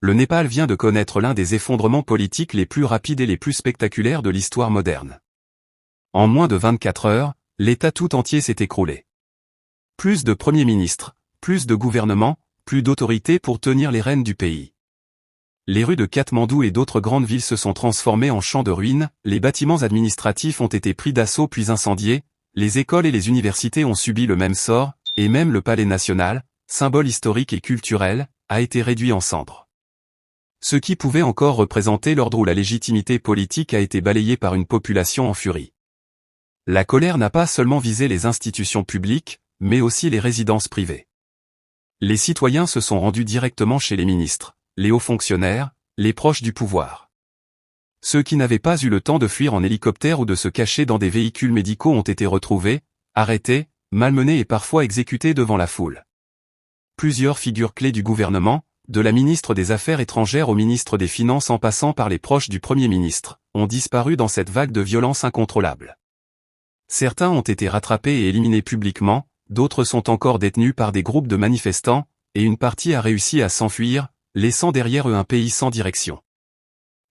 le Népal vient de connaître l'un des effondrements politiques les plus rapides et les plus spectaculaires de l'histoire moderne. En moins de 24 heures, l'État tout entier s'est écroulé. Plus de premiers ministres, plus de gouvernements, plus d'autorités pour tenir les rênes du pays. Les rues de Katmandou et d'autres grandes villes se sont transformées en champs de ruines, les bâtiments administratifs ont été pris d'assaut puis incendiés, les écoles et les universités ont subi le même sort, et même le palais national, symbole historique et culturel, a été réduit en cendres. Ce qui pouvait encore représenter l'ordre ou la légitimité politique a été balayé par une population en furie. La colère n'a pas seulement visé les institutions publiques, mais aussi les résidences privées. Les citoyens se sont rendus directement chez les ministres, les hauts fonctionnaires, les proches du pouvoir. Ceux qui n'avaient pas eu le temps de fuir en hélicoptère ou de se cacher dans des véhicules médicaux ont été retrouvés, arrêtés, malmenés et parfois exécutés devant la foule. Plusieurs figures clés du gouvernement, de la ministre des Affaires étrangères au ministre des Finances en passant par les proches du Premier ministre, ont disparu dans cette vague de violence incontrôlable. Certains ont été rattrapés et éliminés publiquement, d'autres sont encore détenus par des groupes de manifestants, et une partie a réussi à s'enfuir, laissant derrière eux un pays sans direction.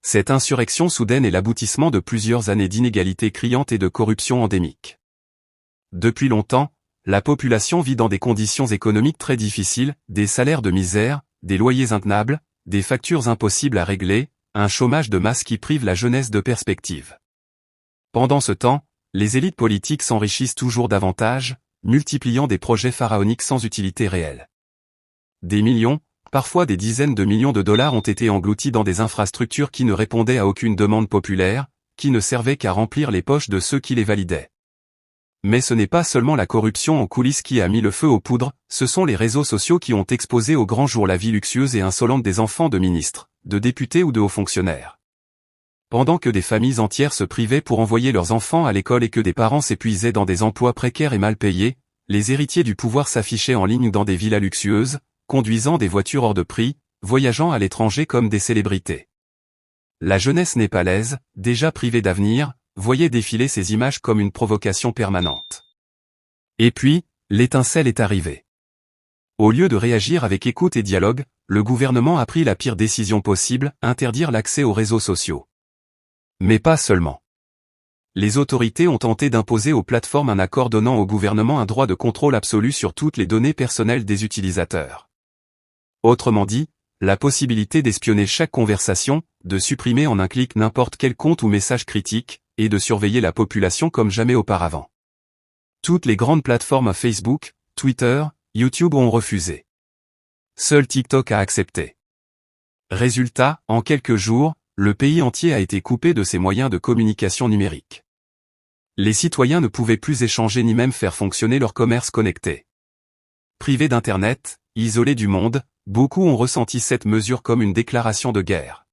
Cette insurrection soudaine est l'aboutissement de plusieurs années d'inégalités criantes et de corruption endémique. Depuis longtemps, la population vit dans des conditions économiques très difficiles, des salaires de misère, des loyers intenables, des factures impossibles à régler, un chômage de masse qui prive la jeunesse de perspectives. Pendant ce temps, les élites politiques s'enrichissent toujours davantage, multipliant des projets pharaoniques sans utilité réelle. Des millions, parfois des dizaines de millions de dollars ont été engloutis dans des infrastructures qui ne répondaient à aucune demande populaire, qui ne servaient qu'à remplir les poches de ceux qui les validaient. Mais ce n'est pas seulement la corruption en coulisses qui a mis le feu aux poudres, ce sont les réseaux sociaux qui ont exposé au grand jour la vie luxueuse et insolente des enfants de ministres, de députés ou de hauts fonctionnaires. Pendant que des familles entières se privaient pour envoyer leurs enfants à l'école et que des parents s'épuisaient dans des emplois précaires et mal payés, les héritiers du pouvoir s'affichaient en ligne dans des villas luxueuses, conduisant des voitures hors de prix, voyageant à l'étranger comme des célébrités. La jeunesse népalaise, déjà privée d'avenir, voyait défiler ces images comme une provocation permanente. Et puis, l'étincelle est arrivée. Au lieu de réagir avec écoute et dialogue, le gouvernement a pris la pire décision possible, interdire l'accès aux réseaux sociaux. Mais pas seulement. Les autorités ont tenté d'imposer aux plateformes un accord donnant au gouvernement un droit de contrôle absolu sur toutes les données personnelles des utilisateurs. Autrement dit, la possibilité d'espionner chaque conversation, de supprimer en un clic n'importe quel compte ou message critique, et de surveiller la population comme jamais auparavant. Toutes les grandes plateformes Facebook, Twitter, YouTube ont refusé. Seul TikTok a accepté. Résultat, en quelques jours, le pays entier a été coupé de ses moyens de communication numérique. Les citoyens ne pouvaient plus échanger ni même faire fonctionner leur commerce connecté. Privés d'Internet, isolés du monde, beaucoup ont ressenti cette mesure comme une déclaration de guerre.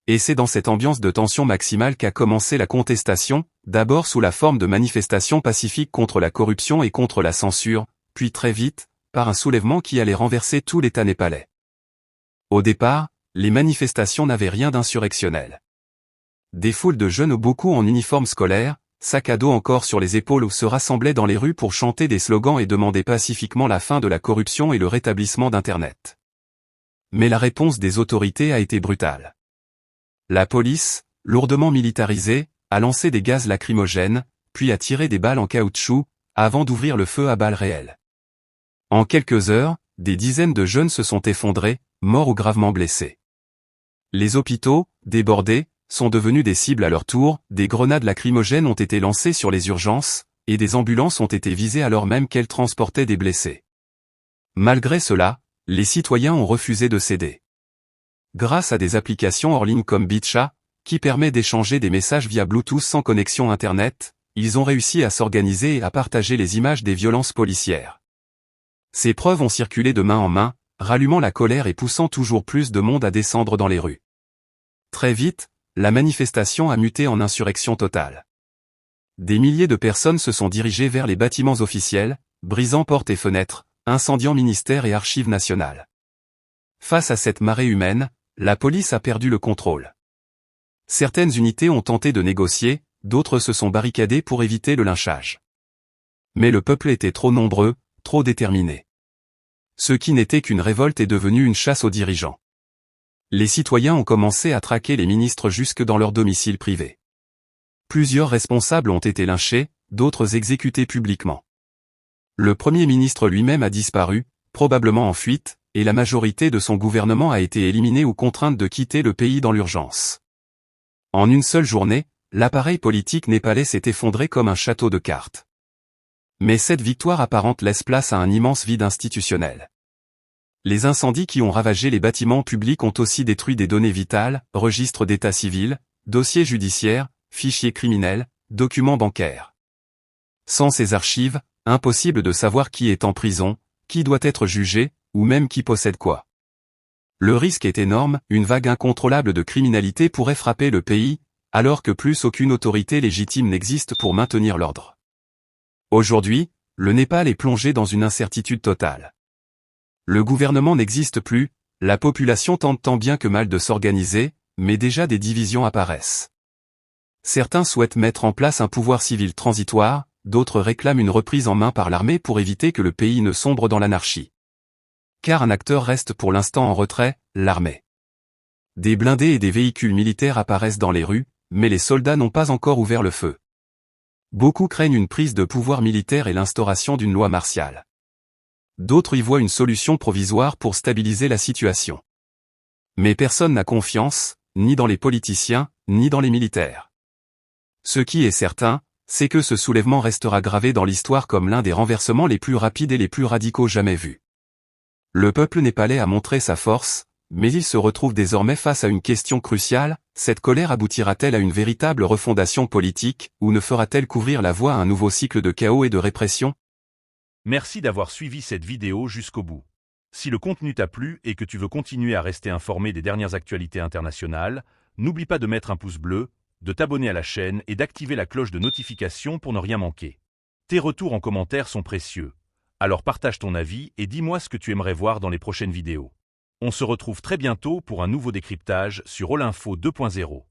Et c'est dans cette ambiance de tension maximale qu'a commencé la contestation, d'abord sous la forme de manifestations pacifiques contre la corruption et contre la censure, puis très vite, par un soulèvement qui allait renverser tout l'État népalais. Au départ, les manifestations n'avaient rien d'insurrectionnel. Des foules de jeunes, beaucoup en uniforme scolaire, sac à dos encore sur les épaules, se rassemblaient dans les rues pour chanter des slogans et demander pacifiquement la fin de la corruption et le rétablissement d'Internet. Mais la réponse des autorités a été brutale. La police, lourdement militarisée, a lancé des gaz lacrymogènes, puis a tiré des balles en caoutchouc, avant d'ouvrir le feu à balles réelles. En quelques heures, des dizaines de jeunes se sont effondrés, morts ou gravement blessés. Les hôpitaux, débordés, sont devenus des cibles à leur tour, des grenades lacrymogènes ont été lancées sur les urgences, et des ambulances ont été visées alors même qu'elles transportaient des blessés. Malgré cela, les citoyens ont refusé de céder. Grâce à des applications hors ligne comme BitChat, qui permet d'échanger des messages via Bluetooth sans connexion Internet, ils ont réussi à s'organiser et à partager les images des violences policières. Ces preuves ont circulé de main en main, rallumant la colère et poussant toujours plus de monde à descendre dans les rues. Très vite, la manifestation a muté en insurrection totale. Des milliers de personnes se sont dirigées vers les bâtiments officiels, brisant portes et fenêtres, incendiant ministères et archives nationales. Face à cette marée humaine, la police a perdu le contrôle. Certaines unités ont tenté de négocier, d'autres se sont barricadées pour éviter le lynchage. Mais le peuple était trop nombreux, trop déterminé. Ce qui n'était qu'une révolte est devenu une chasse aux dirigeants. Les citoyens ont commencé à traquer les ministres jusque dans leur domicile privé. Plusieurs responsables ont été lynchés, d'autres exécutés publiquement. Le Premier ministre lui-même a disparu, probablement en fuite, et la majorité de son gouvernement a été éliminée ou contrainte de quitter le pays dans l'urgence. En une seule journée, l'appareil politique népalais s'est effondré comme un château de cartes. Mais cette victoire apparente laisse place à un immense vide institutionnel. Les incendies qui ont ravagé les bâtiments publics ont aussi détruit des données vitales, registres d'état civil, dossiers judiciaires, fichiers criminels, documents bancaires. Sans ces archives, impossible de savoir qui est en prison, qui doit être jugé, ou même qui possède quoi. Le risque est énorme, une vague incontrôlable de criminalité pourrait frapper le pays, alors que plus aucune autorité légitime n'existe pour maintenir l'ordre. Aujourd'hui, le Népal est plongé dans une incertitude totale. Le gouvernement n'existe plus, la population tente tant bien que mal de s'organiser, mais déjà des divisions apparaissent. Certains souhaitent mettre en place un pouvoir civil transitoire, d'autres réclament une reprise en main par l'armée pour éviter que le pays ne sombre dans l'anarchie. Car un acteur reste pour l'instant en retrait, l'armée. Des blindés et des véhicules militaires apparaissent dans les rues, mais les soldats n'ont pas encore ouvert le feu. Beaucoup craignent une prise de pouvoir militaire et l'instauration d'une loi martiale. D'autres y voient une solution provisoire pour stabiliser la situation. Mais personne n'a confiance, ni dans les politiciens, ni dans les militaires. Ce qui est certain, c'est que ce soulèvement restera gravé dans l'histoire comme l'un des renversements les plus rapides et les plus radicaux jamais vus. Le peuple népalais a montré sa force, mais il se retrouve désormais face à une question cruciale, cette colère aboutira-t-elle à une véritable refondation politique, ou ne fera-t-elle qu'ouvrir la voie à un nouveau cycle de chaos et de répression ? Merci d'avoir suivi cette vidéo jusqu'au bout. Si le contenu t'a plu et que tu veux continuer à rester informé des dernières actualités internationales, n'oublie pas de mettre un pouce bleu, de t'abonner à la chaîne et d'activer la cloche de notification pour ne rien manquer. Tes retours en commentaire sont précieux. Alors partage ton avis et dis-moi ce que tu aimerais voir dans les prochaines vidéos. On se retrouve très bientôt pour un nouveau décryptage sur Olinfo 2.0.